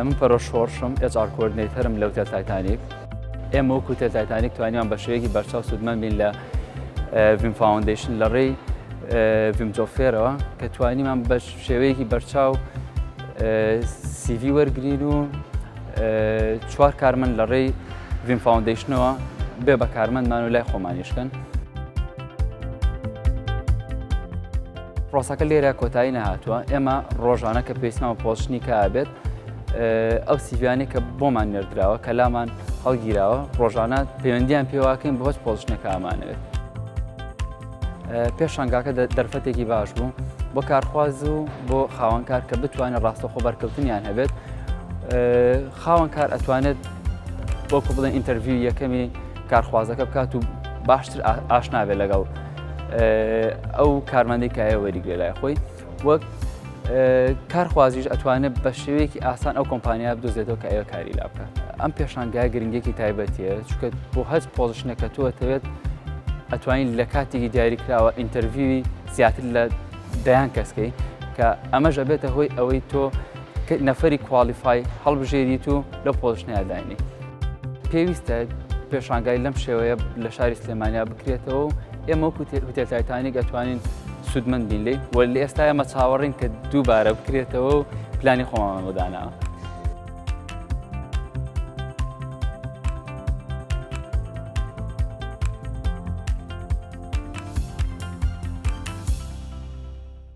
من پەرۆشۆڕشم HR کۆردینێتەرم لە هۆتێل تایتانیک. ئێمە وەکو هۆتێل تایتانیک توانیمان بە شێوەیەکی بەرچاو سوودمەند بین لە ڤیم فاوندیشن لە ڕێی ڤیم جۆفێرەوە کە توانیمان بە شێوەیەکی بەرچاو CV وەرگرین و 4 کارمەند لە ڕێی ڤیم فاوندیشنەوە بێ بە کارمەندمان و لای خۆمانیشکەن. پرۆسەکە لێرە کۆتایی نەهاتووە. ئێمە ڕۆژانە کە پێویستمانە پۆزیشنی کابێت ئەو سیڤیانەی کە بۆمان نێردراوە کە لامان هەڵگیراوە ڕۆژانە پەیوەندیان پێواکەین بۆ هەچ پۆزیشنێکە ئامانەوێت. پێشانگاکە دەرفەتێکی باش بوو بۆ کارخواز و بۆ خاوەنکار کە بتوانێت ڕاستەوخۆ بەرکەوتنیان هەبێت. خاوەنکار ئەتوانێت بۆکو بڵێن ئینتەرویو یەکەمی کارخوازەکە بکات و باشتر ئاشنابێت لەگەڵ ئەو کارمەندی کە هەیە وەریگرێ لای خۆی. وەک کارخوازیش ئەتوانێت بە شێوەیەکی ئاسان ئەو کۆمپانیا بدۆزێتەوە کە ئێوە کاری لا بکات. ئەم پێشانگای گرنگێکی تایبەتیە چونکە بۆ هەچ پۆزیشنێکە تۆ دەتەوێت ئەتوانین لە کاتێکی دیاریکراوە ئینتەرویوی زیاتر لە دەیان کەسکەی کە ئەمەش ئەبێتە هۆی ئەوەی تۆ نەفەری کوالیفای هەڵبژێریت و لەو پۆزیشنەیە داینی. پێویستە پێشانگای لەم شێوەیە لە شاری سلێمانیا بکرێتەوە و ئێمە وەکو هۆتێل تایتانیک ئەتوانین سوودمەند بین لێی وە لە ئێستا ئێمە چاوەڕین کە دووبارە بکرێتەوە و پلانی خۆمان بۆ داناوە.